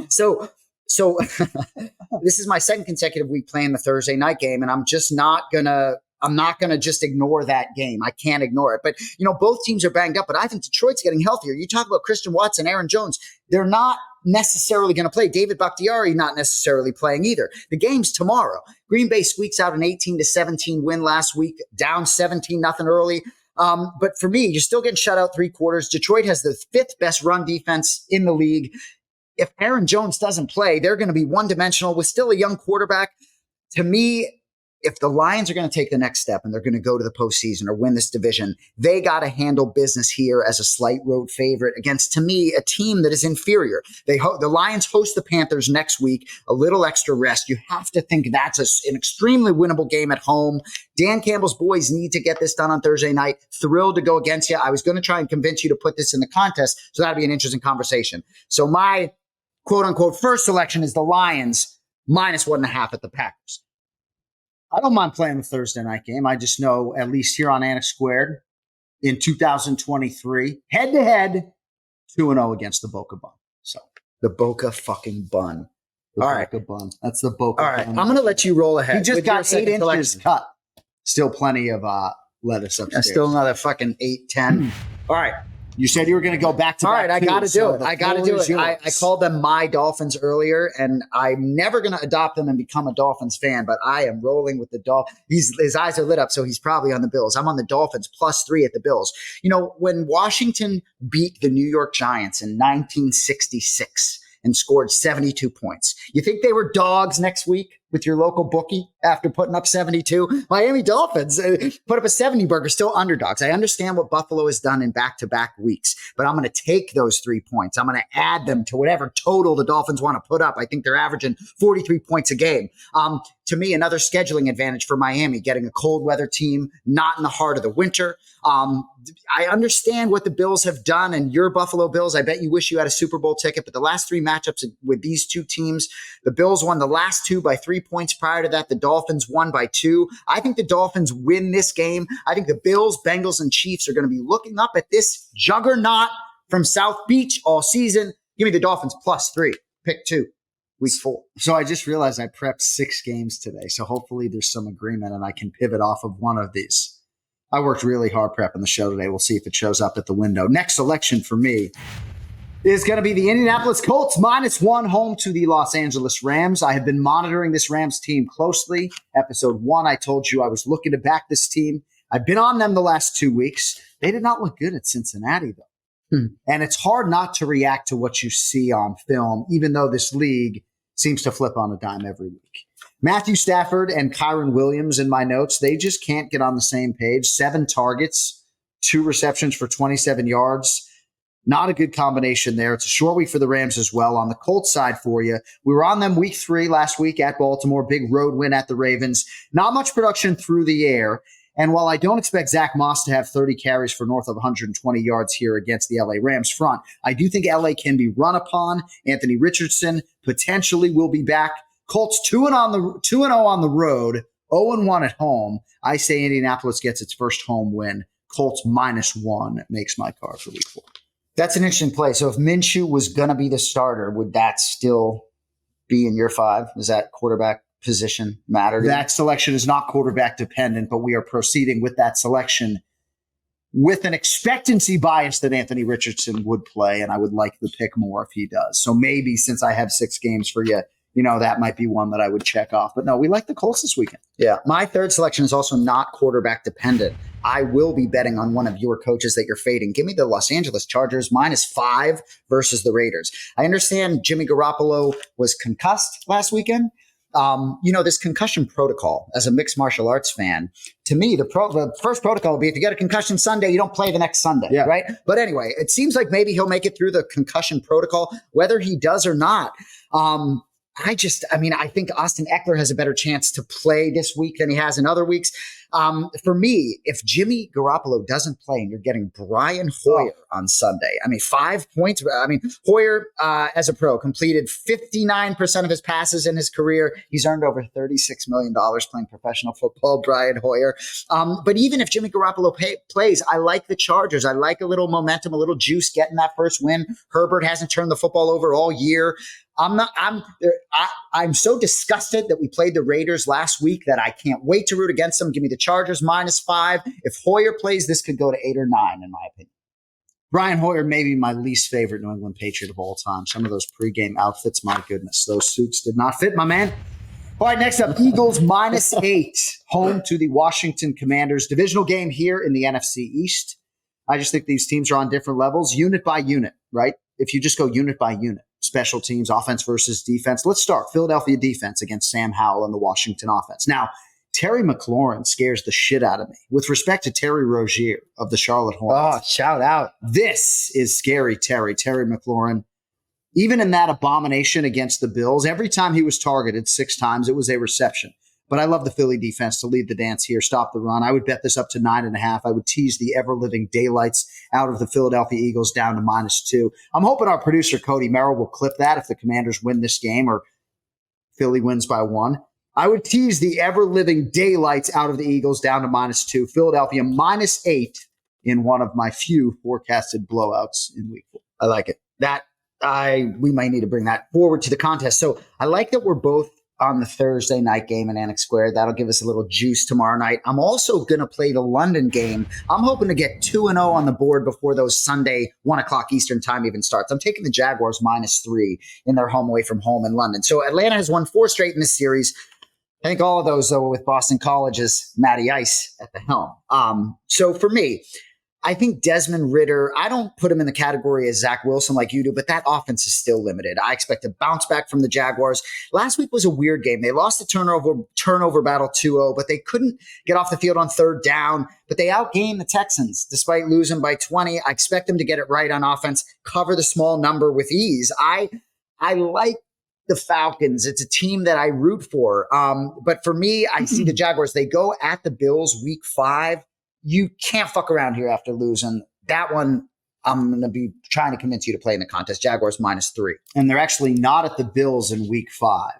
A: So this is my 2nd consecutive week playing the Thursday night game, and I'm not going to just ignore that game. I can't ignore it. But, both teams are banged up, but I think Detroit's getting healthier. You talk about Christian Watson, Aaron Jones. They're not necessarily going to play. David Bakhtiari not necessarily playing either. The game's tomorrow. Green Bay squeaks out an 18-17 win last week, down 17-0 early. But for me, you're still getting shut out 3 quarters. Detroit has the 5th best run defense in the league. If Aaron Jones doesn't play, they're going to be one-dimensional with still a young quarterback. To me, if the Lions are going to take the next step and they're going to go to the postseason or win this division, they got to handle business here as a slight road favorite against, to me, a team that is inferior. The Lions host the Panthers next week, a little extra rest. You have to think that's an extremely winnable game at home. Dan Campbell's boys need to get this done on Thursday night. Thrilled to go against you. I was going to try and convince you to put this in the contest, so that'd be an interesting conversation. So my quote-unquote first selection is the Lions minus 1.5 at the Packers.
B: I don't mind playing the Thursday night game. I just know, at least here on Anik Squared in 2023, head-to-head, 2-0 against the Boca Bun. So
A: the Boca fucking Bun.
B: The Boca Bun. That's the Boca
A: All right,
B: Bun.
A: I'm going to let you roll ahead.
B: He just got 8 inches cut. Still plenty of lettuce upstairs.
A: Still another fucking 8, 10. All right.
B: You said you were going to go back to
A: All right, I got to do it. I called them my Dolphins earlier, and I'm never going to adopt them and become a Dolphins fan, but I am rolling with the Dolphins. His eyes are lit up, so he's probably on the Bills. I'm on the Dolphins plus 3 at the Bills. When Washington beat the New York Giants in 1966 and scored 72 points, you think they were dogs next week? with your local bookie after putting up 72. Miami Dolphins put up a 70 burger, still underdogs. I understand what Buffalo has done in back-to-back weeks, but I'm going to take those 3 points. I'm going to add them to whatever total the Dolphins want to put up. I think they're averaging 43 points a game. To me, another scheduling advantage for Miami, getting a cold weather team, not in the heart of the winter. I understand what the Bills have done, and your Buffalo Bills, I bet you wish you had a Super Bowl ticket, but the last 3 matchups with these 2 teams, the Bills won the last 2 by 3 points. Prior to that, the Dolphins won by 2. I think the Dolphins win this game. I think the Bills, Bengals, and Chiefs are going to be looking up at this juggernaut from South Beach all season. Give me the Dolphins +3. Pick 2. Week 4.
B: So I just realized I prepped 6 games today. So hopefully there's some agreement and I can pivot off of one of these. I worked really hard prepping the show today. We'll see if it shows up at the window. Next selection for me is going to be the Indianapolis Colts -1 home to the Los Angeles Rams. I have been monitoring this Rams team closely. Episode 1, I told you I was looking to back this team. I've been on them the last 2 weeks. They did not look good at Cincinnati, though. And it's hard not to react to what you see on film, even though this league seems to flip on a dime every week. Matthew Stafford and Kyron Williams in my notes, they just can't get on the same page. 7 targets, 2 receptions for 27 yards. Not a good combination there. It's a short week for the Rams as well. On the Colts side for you, we were on them week 3 last week at Baltimore. Big road win at the Ravens. Not much production through the air. And while I don't expect Zach Moss to have 30 carries for north of 120 yards here against the LA Rams front, I do think LA can be run upon. Anthony Richardson potentially will be back. Colts 2-0 on the road, 0-1 at home. I say Indianapolis gets its first home win. Colts -1 makes my card for week 4.
A: That's an interesting play. So if Minshew was going to be the starter, would that still be in your 5? Is that quarterback position matter?
B: That selection is not quarterback dependent, but we are proceeding with that selection with an expectancy bias that Anthony Richardson would play, and I would like the pick more if he does. So maybe since I have 6 games for you, that might be one that I would check off. But no, we like the Colts this weekend.
A: Yeah. My third selection is also not quarterback dependent. I will be betting on one of your coaches that you're fading. Give me the Los Angeles Chargers -5 versus the Raiders. I understand Jimmy Garoppolo was concussed last weekend. This concussion protocol, as a mixed martial arts fan, to me, the first protocol would be if you get a concussion Sunday, you don't play the next Sunday, right? But anyway, it seems like maybe he'll make it through the concussion protocol, whether he does or not. I think Austin Eckler has a better chance to play this week than he has in other weeks. For me, if Jimmy Garoppolo doesn't play and you're getting Brian Hoyer on Sunday, 5 points. Hoyer, as a pro, completed 59% of his passes in his career. He's earned over $36 million playing professional football, Brian Hoyer. But even if Jimmy Garoppolo plays, I like the Chargers. I like a little momentum, a little juice getting that first win. Herbert hasn't turned the football over all year. I'm so disgusted that we played the Raiders last week that I can't wait to root against them. Give me the Chargers -5. If Hoyer plays, this could go to 8 or 9, in my opinion.
B: Brian Hoyer may be my least favorite New England Patriot of all time. Some of those pregame outfits, my goodness, those suits did not fit, my man. All right, next up, Eagles -8, home to the Washington Commanders. Divisional game here in the NFC East. I just think these teams are on different levels, unit by unit, right? If you just go unit by unit. Special teams, offense versus defense. Let's start Philadelphia defense against Sam Howell and the Washington offense. Now, Terry McLaurin scares the shit out of me. With respect to Terry Rozier of the Charlotte Hornets.
A: Oh, shout out.
B: This is scary, Terry McLaurin. Even in that abomination against the Bills, every time he was targeted 6 times, it was a reception. But I love the Philly defense to lead the dance here, stop the run. I would bet this up to 9.5. I would tease the ever-living daylights out of the Philadelphia Eagles down to -2. I'm hoping our producer, Cody Merrill, will clip that if the Commanders win this game or Philly wins by 1. I would tease the ever-living daylights out of the Eagles down to -2. Philadelphia -8 in one of my few forecasted blowouts in week 4.
A: I like it. We might need to bring that forward to the contest. So I like that we're both on the Thursday night game in Anik Squared. That'll give us a little juice tomorrow night. I'm also going to play the London game. I'm hoping to get 2-0 on the board before those Sunday 1 o'clock Eastern time even starts. I'm taking the Jaguars -3 in their home away from home in London. So Atlanta has won 4 straight in this series. I think all of those, though, with Boston College's Matty Ice at the helm. So for me, I think Desmond Ridder, I don't put him in the category as Zach Wilson like you do, but that offense is still limited. I expect a bounce back from the Jaguars. Last week was a weird game. They lost the turnover battle 2-0, but they couldn't get off the field on third down. But they outgained the Texans despite losing by 20. I expect them to get it right on offense, cover the small number with ease. I like the Falcons. It's a team that I root for. But for me, I see the Jaguars. They go at the Bills week 5. You can't fuck around here after losing. That one, I'm going to be trying to convince you to play in the contest. Jaguars -3.
B: And they're actually not at the Bills in week 5.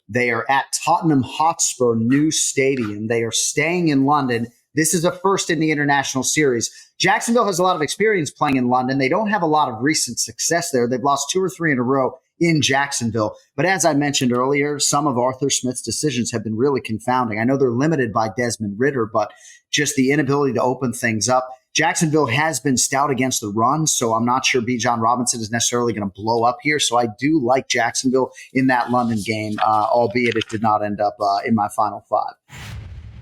B: They are at Tottenham Hotspur new stadium. They are staying in London. This is a first in the international series. Jacksonville has a lot of experience playing in London. They don't have a lot of recent success there. They've lost 2 or 3 in a row in Jacksonville. But as I mentioned earlier, some of Arthur Smith's decisions have been really confounding. I know they're limited by Desmond Ridder, but just the inability to open things up. Jacksonville has been stout against the run, so I'm not sure Bijan Robinson is necessarily going to blow up here. So I do like Jacksonville in that London game, albeit it did not end up in my final 5.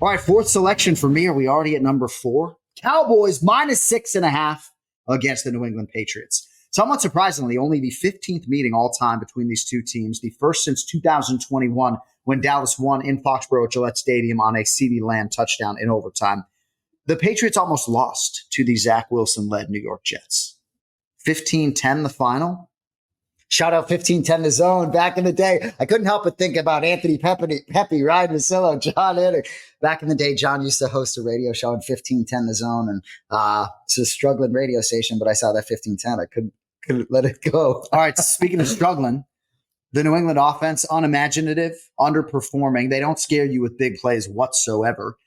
B: All right, 4th selection for me. Are we already at number 4? Cowboys -6.5 against the New England Patriots. Somewhat surprisingly, only the 15th meeting all time between these two teams, the first since 2021 when Dallas won in Foxborough at Gillette Stadium on a CeeDee Lamb touchdown in overtime. The Patriots almost lost to the Zach Wilson-led New York Jets. 15-10 the final.
A: Shout out 1510 The Zone back in the day. I couldn't help but think about Anthony Pepe, Ryan Russillo, Jon Anik. Back in the day, John used to host a radio show on 1510 The Zone, and it's a struggling radio station, but I saw that 1510. I couldn't let it go.
B: All right, speaking of struggling, the New England offense, unimaginative, underperforming. They don't scare you with big plays whatsoever.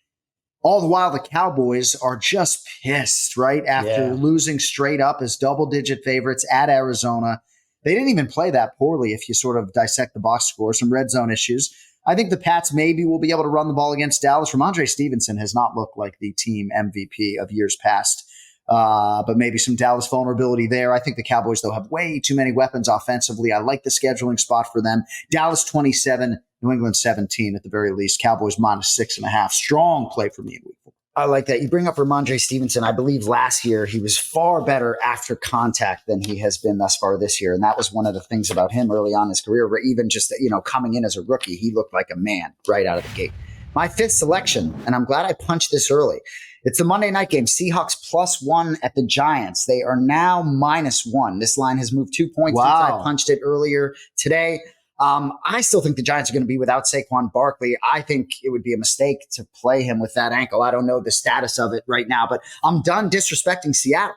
B: All the while, the Cowboys are just pissed, right? After losing straight up as double-digit favorites at Arizona. They didn't even play that poorly if you sort of dissect the box score, some red zone issues. I think the Pats maybe will be able to run the ball against Dallas. Ramondre Stevenson has not looked like the team MVP of years past, but maybe some Dallas vulnerability there. I think the Cowboys, though, have way too many weapons offensively. I like the scheduling spot for them. Dallas 27, New England 17 at the very least. Cowboys -6.5. Strong play for me in week 4.
A: I like that. You bring up Ramondre Stevenson. I believe last year he was far better after contact than he has been thus far this year. And that was one of the things about him early on in his career, where even just, coming in as a rookie, he looked like a man right out of the gate. My 5th selection, and I'm glad I punched this early. It's the Monday night game, Seahawks +1 at the Giants. They are now -1. This line has moved 2 points since I punched it earlier today. I still think the Giants are going to be without Saquon Barkley. I think it would be a mistake to play him with that ankle. I don't know the status of it right now, but I'm done disrespecting Seattle.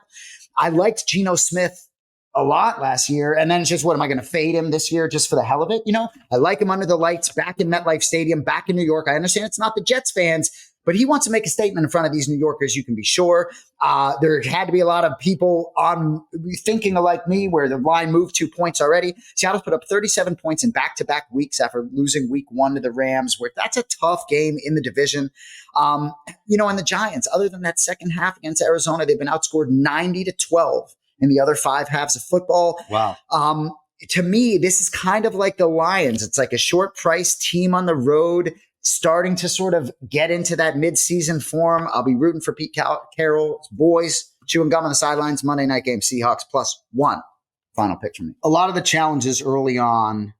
A: I liked Geno Smith a lot last year, and then it's just, what am I going to fade him this year just for the hell of it? I like him under the lights, back in MetLife Stadium, back in New York. I understand it's not the Jets fans, but he wants to make a statement in front of these New Yorkers, you can be sure. There had to be a lot of people on thinking like me where the line moved 2 points already. Seattle put up 37 points in back-to-back weeks after losing week 1 to the Rams, where that's a tough game in the division. And the Giants, other than that second half against Arizona, they've been outscored 90-12 in the other 5 halves of football.
B: Wow.
A: To me, this is kind of like the Lions. It's like a short price team on the road, starting to sort of get into that midseason form. I'll be rooting for Pete Carroll's boys, chewing gum on the sidelines. Monday night game, Seahawks +1. Final pick for me.
B: A lot of the challenges early on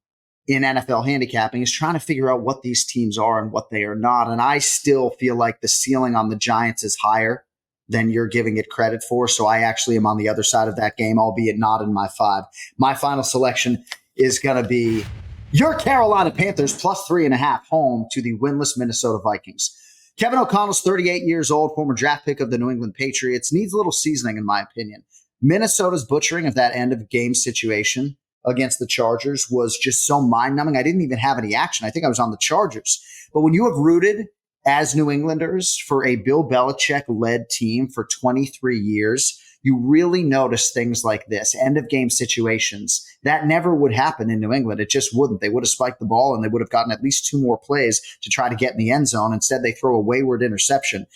B: in NFL handicapping is trying to figure out what these teams are and what they are not. And I still feel like the ceiling on the Giants is higher than you're giving it credit for. So I actually am on the other side of that game, albeit not in my 5. My final selection is going to be your Carolina Panthers +3.5 home to the winless Minnesota Vikings. Kevin O'Connell's 38 years old, former draft pick of the New England Patriots, needs a little seasoning, in my opinion. Minnesota's butchering of that end of game situation against the Chargers was just so mind-numbing. I didn't even have any action. I think I was on the Chargers. But when you have rooted as New Englanders for a Bill Belichick-led team for 23 years, you really notice things like this, end-of-game situations. That never would happen in New England. It just wouldn't. They would have spiked the ball, and they would have gotten at least 2 more plays to try to get in the end zone. Instead, they throw a wayward interception.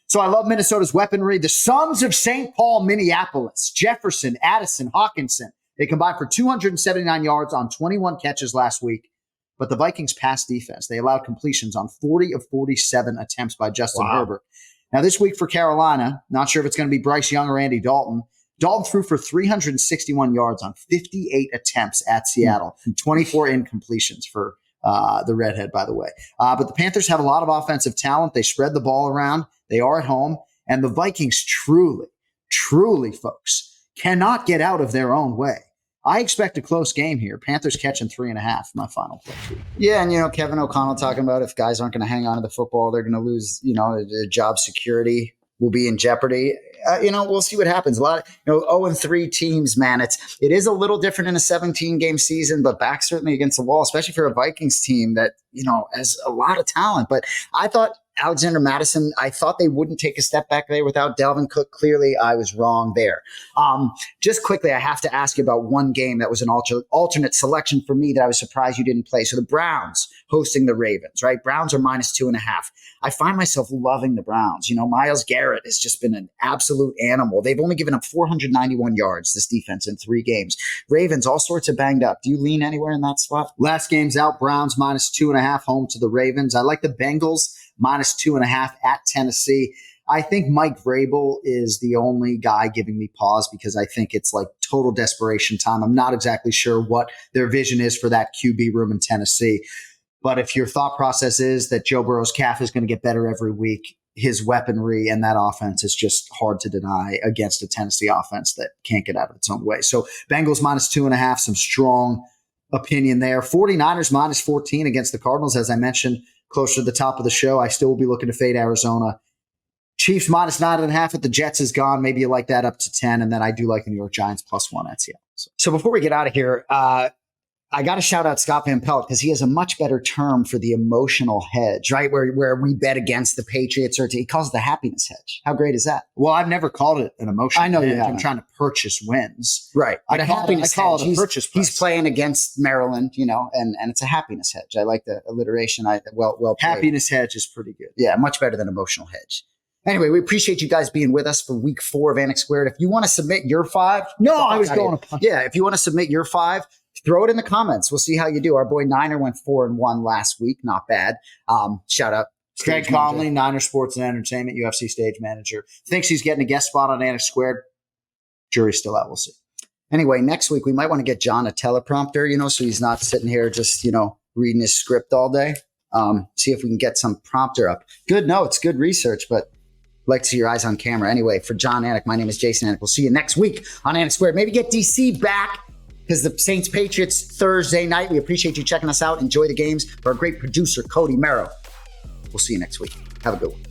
B: So I love Minnesota's weaponry. The Sons of St. Paul, Minneapolis, Jefferson, Addison, Hawkinson, they combined for 279 yards on 21 catches last week. But the Vikings' pass defense, they allowed completions on 40 of 47 attempts by Justin Herbert. Now, this week for Carolina, not sure if it's going to be Bryce Young or Andy Dalton. Dalton threw for 361 yards on 58 attempts at Seattle, 24 incompletions for the redhead, by the way. But the Panthers have a lot of offensive talent. They spread the ball around. They are at home. And the Vikings truly, folks, cannot get out of their own way. I expect a close game here. Panthers catching 3.5, my final play.
A: Yeah, and Kevin O'Connell talking about if guys aren't going to hang on to the football, they're going to lose, their job security will be in jeopardy. We'll see what happens. A lot of 0-3 teams, man. It is a little different in a 17-game season, but back certainly against the wall, especially for a Vikings team that has a lot of talent. But I thought Alexander Mattison, I thought they wouldn't take a step back there without Dalvin Cook. Clearly, I was wrong there. Just quickly, I have to ask you about one game that was an alternate selection for me that I was surprised you didn't play. So the Browns hosting the Ravens, right? Browns are -2.5. I find myself loving the Browns. Myles Garrett has just been an absolute animal. They've only given up 491 yards, this defense, in 3 games. Ravens, all sorts of banged up. Do you lean anywhere in that spot?
B: Last game's out. Browns -2.5 home to the Ravens. I like the Bengals -2.5 at Tennessee. I think Mike Vrabel is the only guy giving me pause because I think it's like total desperation time. I'm not exactly sure what their vision is for that QB room in Tennessee. But if your thought process is that Joe Burrow's calf is going to get better every week, his weaponry and that offense is just hard to deny against a Tennessee offense that can't get out of its own way. So Bengals -2.5, some strong opinion there. 49ers -14 against the Cardinals, as I mentioned, closer to the top of the show. I still will be looking to fade Arizona. Chiefs -9.5 at the Jets is gone. Maybe you like that up to 10. And then I do like the New York Giants +1 at Seattle.
A: So before we get out of here, I got to shout out Scott Van Pelt because he has a much better term for the emotional hedge, right? Where we bet against the Patriots, he calls it the happiness hedge. How great is that?
B: Well, I've never called it an emotional
A: hedge. I know you
B: haven't. I'm trying to purchase wins.
A: Right. But
B: I call it a purchase price.
A: He's playing against Maryland, and it's a happiness hedge. I like the alliteration. Well played.
B: Happiness hedge is pretty good.
A: Yeah, much better than emotional hedge. Anyway, we appreciate you guys being with us for week 4 of Anik Squared. If you want to submit your 5.
B: No, I was going to.
A: Yeah, if you want to submit your 5, throw it in the comments. We'll see how you do. Our boy Niner went 4-1 last week. Not bad. Shout out.
B: Greg Conley, Niner Sports and Entertainment, UFC stage manager. Thinks he's getting a guest spot on Anik Squared. Jury's still out. We'll see.
A: Anyway, next week we might want to get John a teleprompter, so he's not sitting here just, reading his script all day. See if we can get some prompter up. Good notes, good research, but like to see your eyes on camera. Anyway, for Jon Anik, my name is Jason Anik. We'll see you next week on Anik Squared. Maybe get DC back because the Saints-Patriots Thursday night. We appreciate you checking us out. Enjoy the games. For our great producer, Cody Merrow. We'll see you next week. Have a good one.